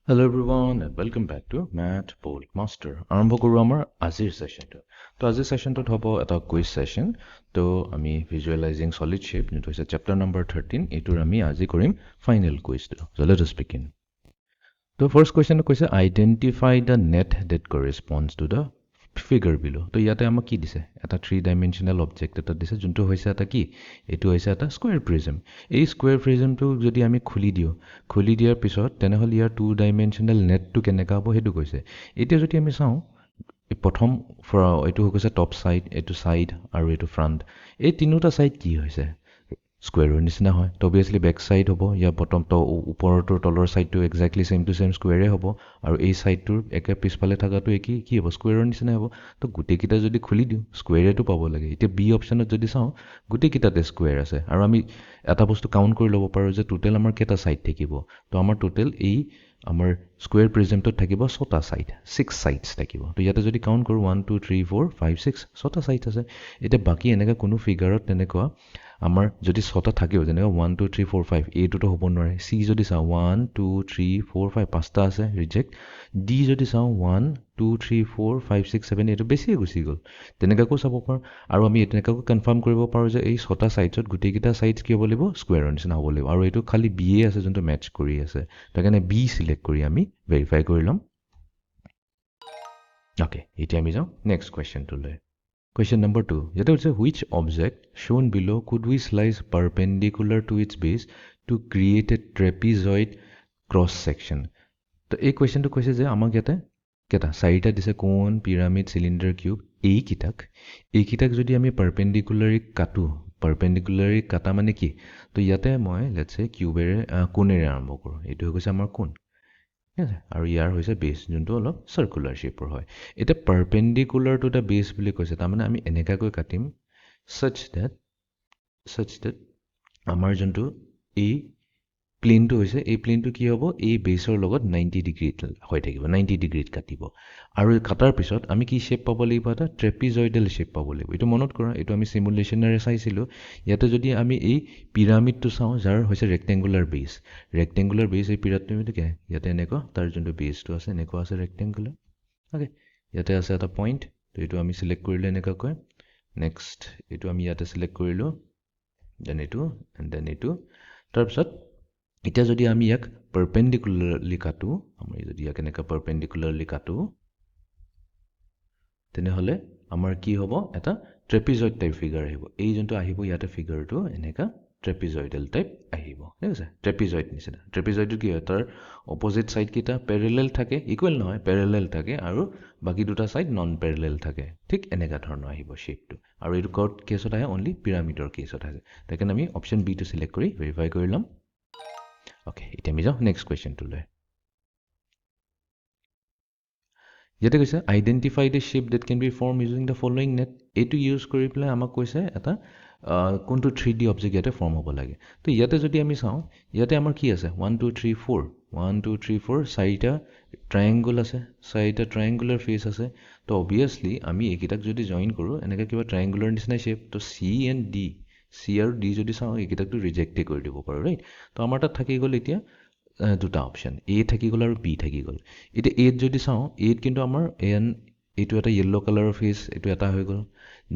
Hello everyone and welcome back to Math Bold Master. আৰম্ভ কৰো আমাৰ আজিৰ সেশনটো। তো আজিৰ সেশনটোত হ'ব এটা কুইজ সেশন। তো আমি ভিজুৱেলাইজিং সলিড শেপ যেটো হৈছে চেপ্টাৰ নম্বৰ 13 এটোৰ আমি আজি কৰিম ফাইনেল কুইজটো। So let us begin. তো ফাৰ্স্ট কোৱেশ্চনটো কৈছে identify the net that corresponds to the figure below. তো ইয়াতে আমাক কি দিছে এটা 3 ডাইমেনশনাল অবজেক্ট এটা দিছে যোনটো হৈছে এটা কি এটো হৈছে এটা স্কয়াৰ প্ৰিজম। এই স্কয়াৰ প্ৰিজমটো যদি আমি খুলি দিয়াৰ পিছত তেনেহলে ইয়াৰ 2 ডাইমেনশনাল নেটটো কেনেকা হ'ব হেতু কৈছে। এতিয়া যদি আমি চাওঁ প্ৰথম এটো হৈছে টপ সাইড এটো সাইড আৰু এটো ফ্ৰন্ট এই তিনিটা সাইড কি হৈছে স্কয়াৰৰ নিচিনা হয় তো অবিয়াসলি বেক সাইড হ'ব ইয়া বটম তো ওপৰটোৰ তলৰ সাইডটো এক্স্যাক্টলি সেম টু সেম স্কয়াৰে হ'ব আৰু এই সাইডটোৰ একে পিছফালে থাকাটো কি হ'ব স্কয়াৰৰ নিচিনা হ'ব তো গুটেকিটা যদি খুলি দিও স্কয়াৰেটো পাব লাগে এতিয়া বি অপচনত যদি চাওঁ গুটেকিটাতে স্কয়াৰ আছে আৰু আমি এটা বস্তু কাউন্ট কৰি ল'ব পাৰো যে টোটাল আমাৰ কেটা সাইড থাকিব তো আমাৰ টোটাল এই আমাৰ স্কয়াৰ প্ৰিজমটোত থাকিব 6টা সাইড 6 সাইডস থাকিব তো ইয়াতে যদি কাউন্ট কৰো 1 2 3 4 5 6 6টা সাইড আছে এটা বাকি এনেকা কোনো ফিগাৰত তেনেকুৱা আমাৰ যদি 6টা থাকেও যেনে 1 2 3 4 5 এইটোটো হ'ব নোৱাৰে সি যদি চাওঁ 1 2 3 4 5 পাঁচটা আছে ৰিজেক্ট ডি যদি চাওঁ 1 2 3 4 5 6 7 এইটো বেছি গুছি গ'ল তেনেকাকো চাব পাৰো আৰু আমি তেনেকাকো কনফাৰ্ম কৰিব পাৰো যে এই 6টা সাইডছত গুটেকিটা সাইডস কি হ'ব লাগিব স্কয়াৰৰ নিচিনা হ'ব লাগিব আৰু এইটো খালি বি এ আছে যোনটো মেটচ কৰি আছে তাৰকাৰণে বি সিলেক্ট কৰি আমি ভেৰিফাই কৰি লম ওকে এতিয়া আমি যাওঁ next কোৱেশ্চনটোলৈ Question number 2. Yet I would say which object shown below could we slice perpendicular to its base to create a trapezoid cross section? তো এই কোৱেশ্চনটো কৈছে যে আমাক ইয়াতে কেটা চাৰিটা দিছে কোন পিৰামিড সিলিন্ডাৰ কিউব এইকিটাক যদি আমি পাৰপেন্ডিকুলাৰি কাটা মানে কি তো ইয়াতে মই লেটস সে কিউবেৰে কোনেৰে আৰম্ভ কৰো এইটো হৈছে আমাৰ কোন ঠিক আছে আৰু ইয়াৰ হৈছে বেস যোনটো অলপ সাৰ্কুলাৰ শেপৰ হয় এটা পাৰপেন্ডিকুলাৰ টু দা বেস বুলি কৈছে তাৰ মানে আমি এনেকাকৈ কাটিম such that আমাৰ যোনটো এই প্লেনটো হৈছে এই প্লেনটো কি হ'ব এই বেসৰ লগত 90 ডিগ্ৰী হৈ থাকিব 90 ডিগ্ৰীত কাটিব আৰু কাটাৰ পিছত আমি কি শেপ পাব লাগিব এটা ট্ৰেপিজয়েডাল শেপ পাব লাগিব এটো মনত কৰা এটো আমি সিমুলেশনৰে চাইছিলো ইয়াতে যদি আমি এই পিৰামিডটো চাওঁ যাৰ হৈছে ৰেক্টেংগুলাৰ বেস এই পিৰামিডটো কি ইয়াতে এনেকুৱা তাৰ যোনটো বেসটো আছে এনেকুৱা আছে ৰেক্টেংগুলাৰ ওকে ইয়াতে আছে এটা পইণ্ট তো এটো আমি সিলেক্ট কৰিলে এনেকাকৈ নেক্সট এটো আমি ইয়াতে সিলেক্ট কৰিলো দেন এটো এন্ড দেন এটো তাৰ পিছত এতিয়া যদি আমি ইয়াক পাৰপেন্ডিকুলাৰলি কাটো আমি যদি ইয়াক এনেকা পাৰপেন্ডিকুলাৰলি কাটো তেনেহলে আমাৰ কি হ'ব এটা ট্ৰেপিজয়েড টাইপ ফিগাৰ আহিব এই যোনটো আহিব ইয়াতে ফিগাৰটো এনেকা ট্ৰেপিজয়েডাল টাইপ আহিব ঠিক আছে ট্ৰেপিজয়েড নিচিনা ট্ৰেপিজয়েডটো কি হয় তাৰ অপোজিট সাইড কিটা প্যাৰেলাল থাকে ইকুৱেল নহয় প্যাৰেলাল থাকে আৰু বাকি দুটা সাইড নন প্যাৰেলাল থাকে ঠিক এনেকা ধৰণৰ আহিব শেপটো আৰু এইটো কৰ্ড কেছত আহে অনলি পিৰামিডৰ কেছত আহে তাকে আমি অপচন বি টো সিলেক্ট কৰি ভেৰিফাই কৰি লম ওকে এতিয়া আমি যাওঁ নেক্সট কোৱেশ্চনটোলৈ ইয়াতে কৈছে identify the shape that can be form using the following net এইটো ইউজ কৰি পেলাই আমাক কৈছে এটা কোনটো 3D অবজেক্ট ইয়াতে ফৰ্ম হ'ব লাগে তো ইয়াতে যদি আমি চাওঁ ইয়াতে আমাৰ কি আছে 1 2 3 4 1 2 3 4 চাৰিটা ট্ৰায়াঙ্গল আছে চাৰিটা ট্ৰায়াঙ্গুলাৰ ফেস আছে তো অবিয়াসলি আমি এইকিটাক যদি জয়েন কৰো এনেকা কিবা ট্ৰায়াঙ্গুলাৰ নিচিনা শেপ তো সি এণ্ড ডি সি আৰু ডি যদি চাওঁ এইকিটাকটো ৰিজেক্টে কৰি দিব পাৰো ৰাইট তো আমাৰ তাত থাকি গ'ল এতিয়া দুটা অপশন এ থাকি গ'ল আৰু বি থাকি গ'ল এতিয়া এত যদি চাওঁ এত কিন্তু আমাৰ এইটো এটা ইয়েলো কালাৰৰ ফেস এইটো এটা হৈ গ'ল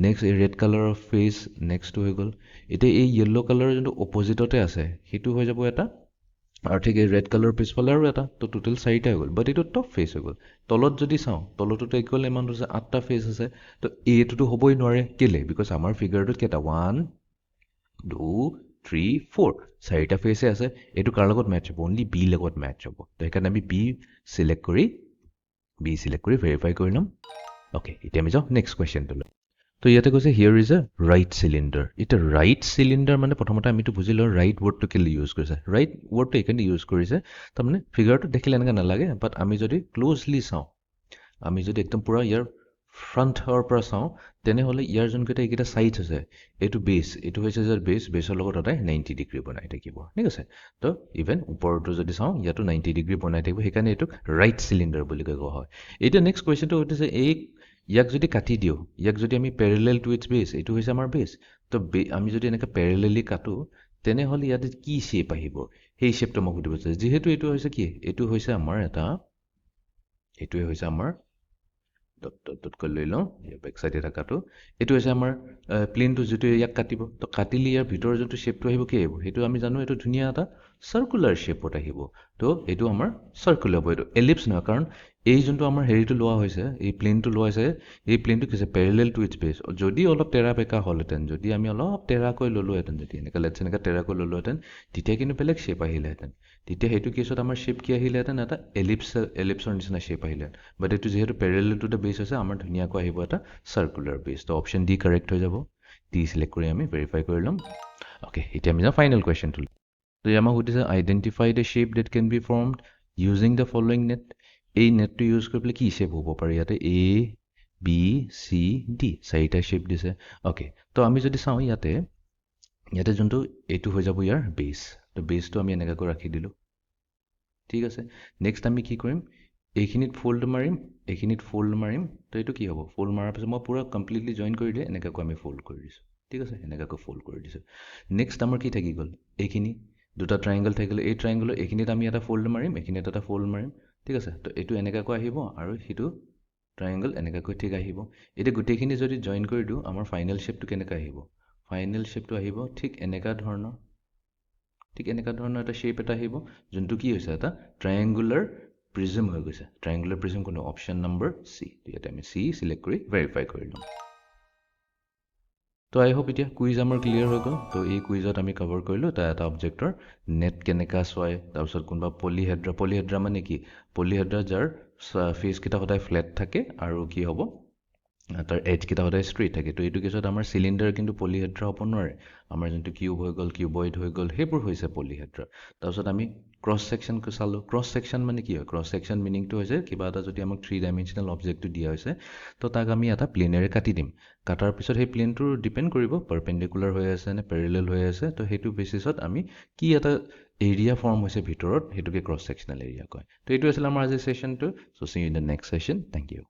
নেক্সট এই ৰেড কালাৰৰ ফেস নেক্সটটো হৈ গ'ল এতিয়া এই ইয়েলো কালাৰৰ যোনটো অপোজিটতে আছে সেইটো হৈ যাব এটা আৰু ঠিক এই ৰেড কালাৰৰ পিছফালে আৰু এটা তো টোটাল 4টা হৈ গ'ল বাট এইটো টপ ফেস হৈ গ'ল তলত যদি চাওঁ তলতটো ইকুৱেল এমাউন্ট আছে 8টা ফেস আছে তো এটোটো হ'বই নোৱাৰে কেলে বিকজ আমাৰ ফিগাৰটোত কেটা 1 2 3 4 চাৰিটা ফেসে আছে এটো কাৰ লগত ম্যাচ হ'ব অনলি বি লগত ম্যাচ হ'ব তো এখানে আমি বি সিলেক্ট কৰি ভেৰিফাই কৰি লম ওকে এতিয়া আমি যাওঁ নেক্সট কোৱেশ্চনটোলৈ তো ইয়াতে কৈছে হিয়াৰ ইজ আ ৰাইট সিলিন্ডাৰ এটা ৰাইট সিলিন্ডাৰ মানে প্ৰথমতে আমিটো বুজিলো ৰাইট ৱৰ্ডটো কেলে ইউজ কৰিছে ৰাইট ৱৰ্ডটো এখানে ইউজ কৰিছে তাৰ মানে ফিগাৰটো দেখিলে এনেকা নালাগে বাট আমি যদি ক্লোজলি চাওঁ আমি যদি একদম পুৰা ইয়াৰ ফ্ৰণ্টৰ পৰা চাওঁ তেনেহলে ইয়াৰ যোনকেইটা এইকেইটা সাইডস আছে এইটো বেস এইটো হৈছে যে বেসৰ লগত সদায় 90 ডিগ্ৰী বনাই থাকিব ঠিক আছে তো ইভেন ওপৰটো যদি চাওঁ ইয়াতো 90 ডিগ্ৰী বনাই থাকিব সেইকাৰণে এইটোক ৰাইট সিলিন্ডাৰ বুলি কোৱা হয় এতিয়া নেক্সট কোৱেশ্চনটো হৈছে এই ইয়াক যদি কাটি দিও ইয়াক যদি আমি প্যাৰেলাল টু ইটস বেস এইটো হৈছে আমাৰ বেস তো আমি যদি এনেকা প্যাৰেলালি কাটো তেনেহলে ইয়াতে কি শেপ আহিব সেই শ্বেপটো মই সুধিব বিচাৰিছোঁ যিহেতু এইটো হৈছে কি এইটো হৈছে আমাৰ এটা এইটোৱে হৈছে আমাৰ ডটকৈ লৈ লওঁ বেক চাইডে থকাটো এইটো হৈছে আমাৰ প্লেনটো যিটো ইয়াক কাটিব তো কাটিলে ইয়াৰ ভিতৰৰ যোনটো শ্বেপটো আহিব কি আহিব সেইটো আমি জানো এইটো ধুনীয়া এটা চাৰ্কুলাৰ শ্বেপত আহিব তো এইটো আমাৰ চাৰ্কুলাৰ হ'ব এইটো এলিপ্স নহয় কাৰণ এই যোনটো আমাৰ হেৰিটো লোৱা হৈছে এই প্লেনটো লোৱা হৈছে এই প্লেনটো কি হৈছে পেৰেলেল টু ইটছ বেছ যদি অলপ তেৰা বেকা হ'লহেঁতেন যদি আমি অলপ তেৰাকৈ ল'লোহেঁতেন যদি এনেকৈ লেটছ এনেকৈ তেৰাকৈ ল'লোহেঁতেন তেতিয়া কিন্তু বেলেগ শ্বেপ আহিলেহেঁতেন তেতিয়া সেইটো কেছত আমাৰ শ্বেপ কি আহিলেহেঁতেন এটা এলিপ্সৰ নিচিনা শ্বেপ আহিলেহেঁতেন বাট এইটো যিহেতু পেৰেলেল টু দ্য বেছ হৈছে আমাৰ ধুনীয়াকৈ আহিব এটা চাৰ্কুলাৰ বেছ তো অপশ্যন ডি কাৰেক্ট হৈ যাব ডি চিলেক্ট কৰি আমি ভেৰিফাই কৰি ল'ম অ'কে এতিয়া আমি যাওঁ ফাইনেল কুৱেশ্যনটো তো আমাক সুধিছে identify the shape that can be formed using the following net এই নেটটো ইউজ কৰি পেলাই কি শ্বেপ হ'ব পাৰে ইয়াতে এ বি চি ডি চাৰিটা শ্বেপ দিছে অ'কে তো আমি যদি চাওঁ ইয়াতে যোনটো এইটো হৈ যাব ইয়াৰ বেছ তো বেছটো আমি এনেকুৱাকৈ ৰাখি দিলোঁ ঠিক আছে নেক্সট আমি কি কৰিম এইখিনিত ফ'ল্ড মাৰিম তো এইটো কি হ'ব ফ'ল্ড মৰাৰ পিছত মই পূৰা কমপ্লিটলি জইন কৰি দিয়ে এনেকুৱাকৈ আমি ফ'ল্ড কৰি দিছোঁ ঠিক আছে এনেকুৱাকৈ ফ'ল্ড কৰি দিছোঁ নেক্সট আমাৰ কি থাকি গ'ল এইখিনি দুটা ট্ৰাইংগল থাকিলে এই ট্ৰাইংগলৰ এইখিনিত আমি এটা ফ'ল্ড মাৰিম এইখিনিত এটা ফ'ল্ড মাৰিম ঠিক আছে তো এইটো এনেকুৱাকৈ আহিব আৰু সিটো ট্ৰাইংগল এনেকুৱাকৈ ঠিক আহিব এতিয়া গোটেইখিনি যদি জইন কৰি দিওঁ আমাৰ ফাইনেল শ্বেপটো কেনেকৈ আহিব ফাইনেল শ্বেপটো আহিব ঠিক এনেকুৱা ধৰণৰ এটা শ্বেপ এটা আহিব যোনটো কি হৈছে এটা ট্ৰাইংগুলাৰ প্ৰিজম হৈ গৈছে ট্ৰাইংগুলাৰ প্ৰিজম কোনো অপশ্যন নম্বৰ চি ইয়াতে আমি চি চিলেক্ট কৰি ভেৰিফাই কৰি ল'ম তো আই হোপ এতিয়া কুইজ আমাৰ ক্লিয়াৰ হৈ গ'ল তো এই কুইজত আমি কভাৰ কৰিলোঁ এটা অবজেক্টৰ নেট কেনেকুৱা চোৱায় তাৰপিছত কোনোবা পলিহেড্ৰা মানে কি পলিহেড্ৰা যাৰ ফেচকেইটা সদায় ফ্লেট থাকে আৰু কি হ'ব তাৰ এজকেইটা সদায় ষ্ট্ৰেইট থাকে তো এইটো কেছত আমাৰ চিলিণ্ডাৰ কিন্তু পলিহেড্ৰা হ'ব নোৱাৰে আমাৰ যোনটো কিউব হৈ গ'ল কিউবইড হৈ গ'ল সেইবোৰ হৈছে পলিহেড্ৰা তাৰপিছত আমি ক্ৰছ ছেকশ্যনকৈ চালোঁ ক্ৰছ ছেকশ্যন মানে কি হয় ক্ৰছ ছেকশ্যন মিনিংটো হৈছে কিবা এটা যদি আমাক 3 ডাইমেনশ্যনেল অবজেক্টটো দিয়া হৈছে তো তাক আমি এটা প্লেনেৰে কাটি দিম কাটাৰ পিছত সেই প্লেনটোৰ ডিপেণ্ড কৰিব পাৰপেণ্ডিকুলাৰ হৈ আছে নে পেৰেলেল হৈ আছে তো সেইটো বেচিছত আমি কি এটা এৰিয়া ফৰ্ম হৈছে ভিতৰত সেইটোকে ক্ৰছ ছেকশ্যনেল এৰিয়া কয় তো এইটো আছিলে আমাৰ আজিৰ ছেশ্যনটো so' see in the next session thank U